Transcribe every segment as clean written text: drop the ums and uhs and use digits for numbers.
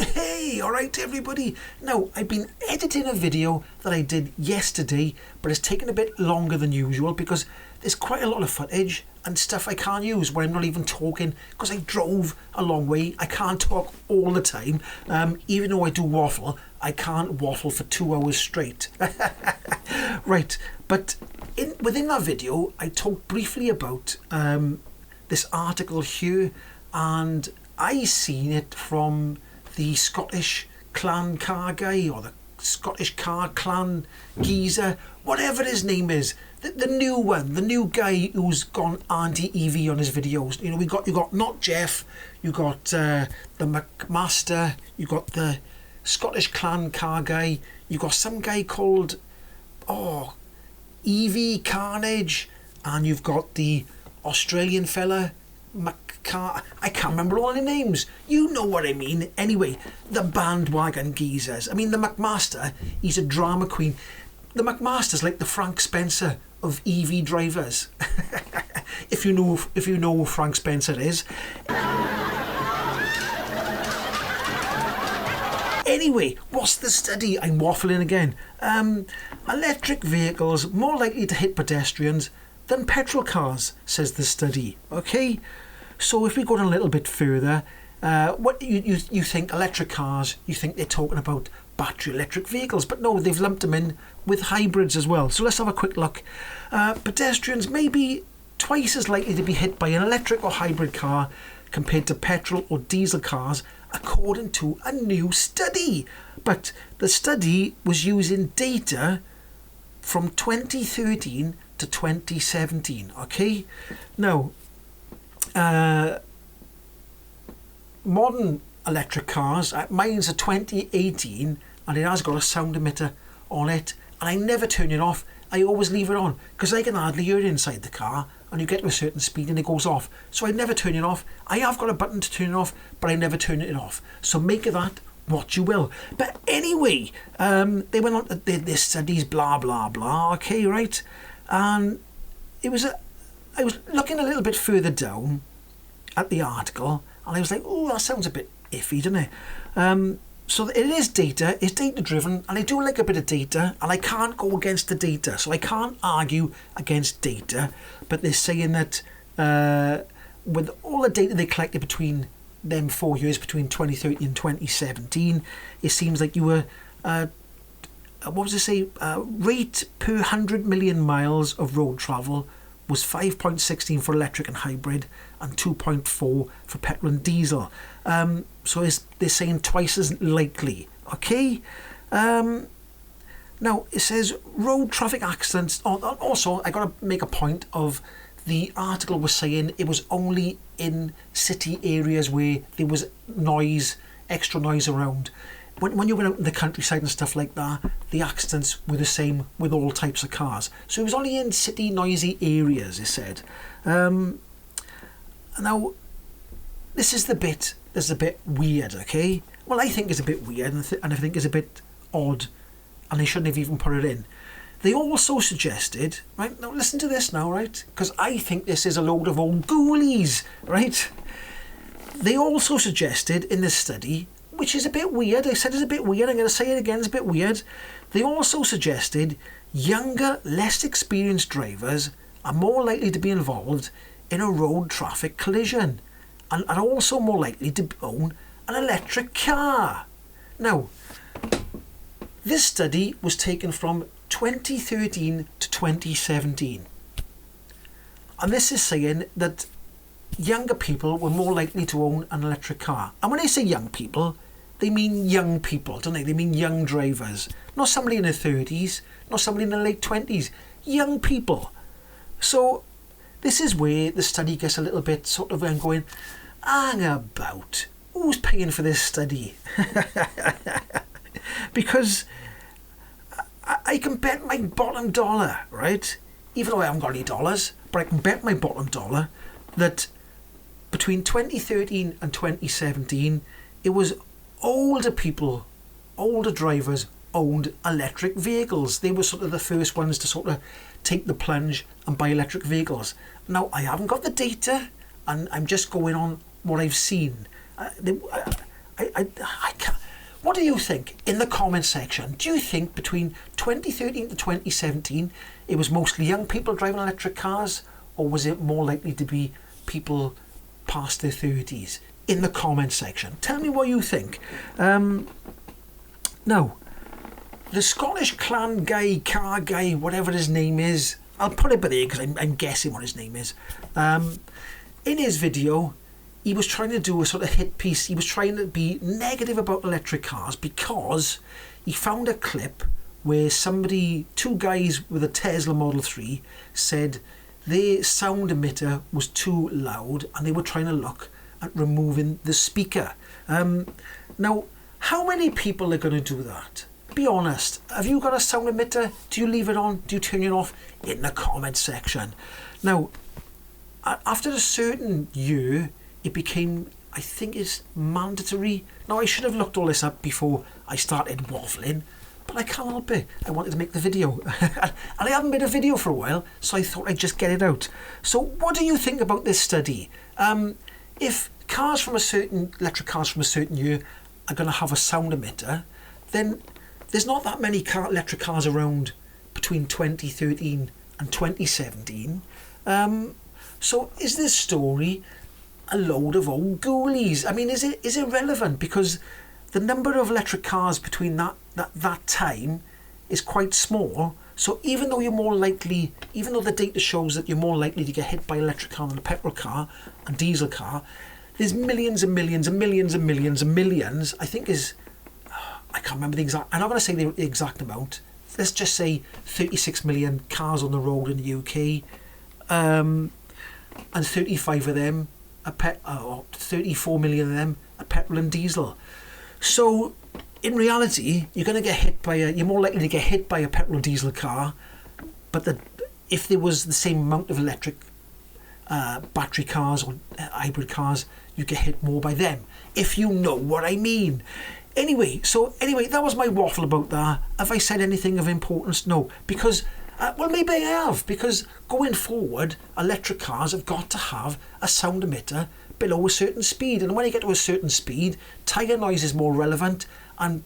Hey, alright everybody. Now, I've been editing a video that I did yesterday, but it's taken a bit longer than usual because there's quite a lot of footage and stuff I can't use where I'm not even talking because I drove a long way. I can't talk all the time. Even though I do waffle, I can't waffle for 2 hours straight. Right, but within that video, I talked briefly about this article here, and I seen it from the Scottish clan car guy, or the Scottish car clan geezer, whatever his name is, the new one, the new guy who's gone anti-EV on his videos. You know, you got not Jeff, you got the McMaster, you got the Scottish clan car guy, you got some guy called EV Carnage, and you've got the Australian fella I can't remember all the names. You know what I mean. Anyway, the bandwagon geezers. I mean, the McMaster, he's a drama queen. The McMaster's like the Frank Spencer of EV drivers. if you know who Frank Spencer is. Anyway, what's the study? I'm waffling again. Electric vehicles more likely to hit pedestrians than petrol cars, says the study. Okay, so if we go down a little bit further, what you think electric cars, you think they're talking about battery electric vehicles, but no, they've lumped them in with hybrids as well. So let's have a quick look. Pedestrians may be twice as likely to be hit by an electric or hybrid car compared to petrol or diesel cars, according to a new study. But the study was using data from 2013 to 2017. Okay, now modern electric cars, mine's a 2018 and it has got a sound emitter on it, and I never turn it off. I always leave it on because I can hardly hear it inside the car, and you get to a certain speed and it goes off, so I never turn it off. I have got a button to turn it off, but I never turn it off, so make of that what you will. But anyway, they went on to their studies, blah blah blah. Okay, right, and I was looking a little bit further down at the article, and I was like, oh, that sounds a bit iffy, doesn't it? So it is data, it's data driven, and I do like a bit of data, and I can't go against the data, so I can't argue against data. But they're saying that with all the data they collected between them 4 years, between 2013 and 2017, it seems like you were rate per 100 million miles of road travel was 5.16 for electric and hybrid, and 2.4 for petrol and diesel. So they're saying twice as likely. Okay. Now it says road traffic accidents. Also, I got to make a point of the article was saying it was only in city areas where there was noise, extra noise around. When you went out in the countryside and stuff like that, the accidents were the same with all types of cars. So it was only in city noisy areas, it said. Now, this is the bit that's a bit weird, okay? Well, I think it's a bit weird, and I think it's a bit odd, and they shouldn't have even put it in. They also suggested, right, now listen to this now, right? Because I think this is a load of old ghoulies, right? They also suggested in this study, which is a bit weird, I said it's a bit weird, I'm going to say it again, it's a bit weird. They also suggested younger, less experienced drivers are more likely to be involved in a road traffic collision, and are also more likely to own an electric car. Now, this study was taken from 2013 to 2017, and this is saying that younger people were more likely to own an electric car. And when I say young people, they mean young people, don't they? They mean young drivers, not somebody in their 30s, not somebody in their late 20s, young people. So this is where the study gets a little bit sort of going, hang about, who's paying for this study? Because I can bet my bottom dollar, right? Even though I haven't got any dollars, but I can bet my bottom dollar that between 2013 and 2017, it was older people, older drivers owned electric vehicles. They were sort of the first ones to sort of take the plunge and buy electric vehicles. Now, I haven't got the data, and I'm just going on what I've seen. I can't. What do you think in the comment section? Do you think between 2013 to 2017 it was mostly young people driving electric cars, or was it more likely to be people past their 30s? In the comment section, tell me what you think. Now, the Scottish clan guy, car guy, whatever his name is, I'll put it by there because I'm guessing what his name is. In his video, he was trying to do a sort of hit piece. He was trying to be negative about electric cars because he found a clip where two guys with a Tesla Model 3 said their sound emitter was too loud and they were trying to look at removing the speaker. Now, how many people are going to do that? Be honest. Have you got a sound emitter? Do you leave it on? Do you turn it off? In the comment section. Now, after a certain year, it became, I think it's mandatory. Now, I should have looked all this up before I started waffling, but I can't help it. I wanted to make the video. And I haven't made a video for a while, so I thought I'd just get it out. So what do you think about this study? If electric cars from a certain year are going to have a sound emitter, then there's not that many electric cars around between 2013 and 2017. So is this story a load of old ghoulies? I mean, is it relevant? Because the number of electric cars between that time is quite small. So even though the data shows that you're more likely to get hit by an electric car than a petrol car and diesel car, there's millions and millions and millions and millions and millions. I think I can't remember the exact. I'm not going to say the exact amount. Let's just say 36 million cars on the road in the UK, and 35 of them are 34 million of them are petrol and diesel. So in reality, you're more likely to get hit by a petrol or diesel car, but if there was the same amount of electric battery cars or hybrid cars, you get hit more by them, if you know what I mean. Anyway, that was my waffle about that. Have I said anything of importance? No, because well, maybe I have, because going forward, electric cars have got to have a sound emitter below a certain speed, and when you get to a certain speed, tyre noise is more relevant, and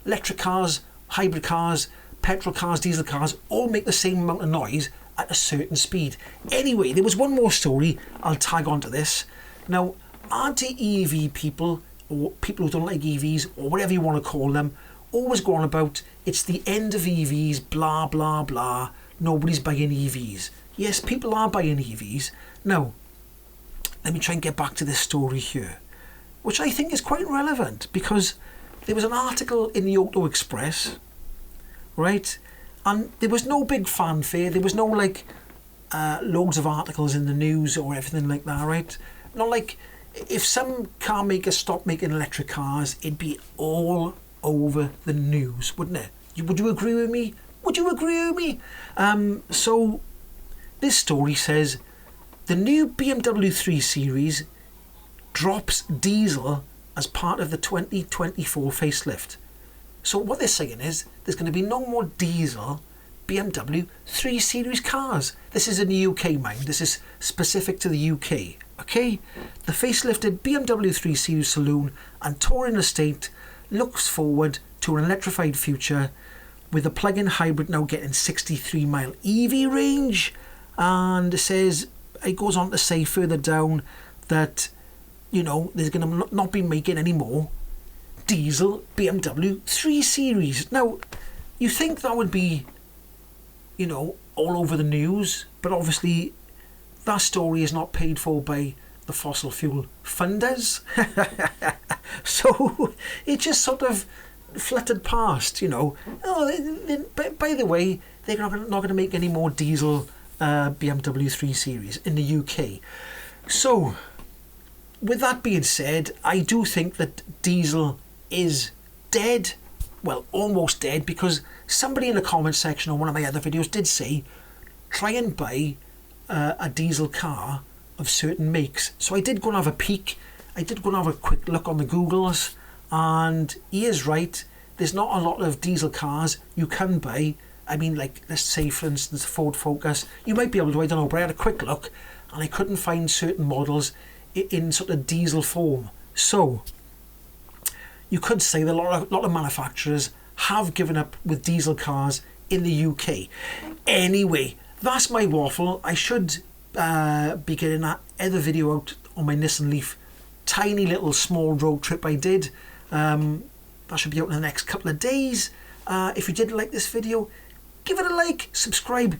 electric cars, hybrid cars, petrol cars, diesel cars all make the same amount of noise at a certain speed. Anyway, there was one more story I'll tag onto this. Now, anti-EV people, or people who don't like EVs, or whatever you want to call them, always go on about it's the end of EVs, blah blah blah, nobody's buying EVs. Yes, people are buying EVs. Now, let me try and get back to this story here, which I think is quite relevant, because there was an article in the Auto Express, right, and there was no big fanfare, there was no loads of articles in the news or everything like that, right? Not like if some car makers stopped making electric cars, it'd be all over the news, wouldn't it? Would you agree with me? Would you agree with me? So this story says the new BMW 3 Series drops diesel as part of the 2024 facelift. So what they're saying is there's going to be no more diesel BMW 3 Series cars. This is in the UK, mind. This is specific to the UK. Okay? The facelifted BMW 3 Series saloon and touring estate looks forward to an electrified future, with the plug-in hybrid now getting 63-mile EV range. And it goes on to say further down that, there's going to not be making any more diesel BMW 3 Series. Now, you think that would be, all over the news, but obviously that story is not paid for by the fossil fuel funders. So it just sort of fluttered past, Oh, by the way, they're not going to make any more diesel BMW 3 Series in the UK. So, with that being said, I do think that diesel is dead. Well, almost dead, because somebody in the comment section on one of my other videos did say, try and buy a diesel car of certain makes. So I did go and have a peek. I did go and have a quick look on the Googles, and he is right. There's not a lot of diesel cars you can buy. I mean, let's say, for instance, Ford Focus. You might be able to, I don't know, but I had a quick look, and I couldn't find certain models in sort of diesel form. So, you could say that a lot of manufacturers have given up with diesel cars in the UK. Anyway, that's my waffle. I should be getting that other video out on my Nissan Leaf. Tiny little small road trip I did. That should be out in the next couple of days. If you did like this video, give it a like, subscribe,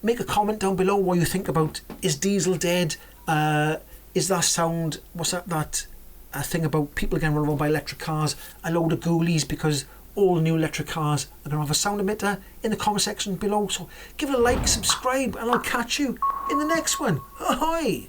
make a comment down below what you think about is diesel dead. Is that sound, what's that thing about people getting run over by electric cars, a load of ghoulies, because all new electric cars are going to have a sound emitter in the comment section below. So give it a like, subscribe, and I'll catch you in the next one. Ahoy!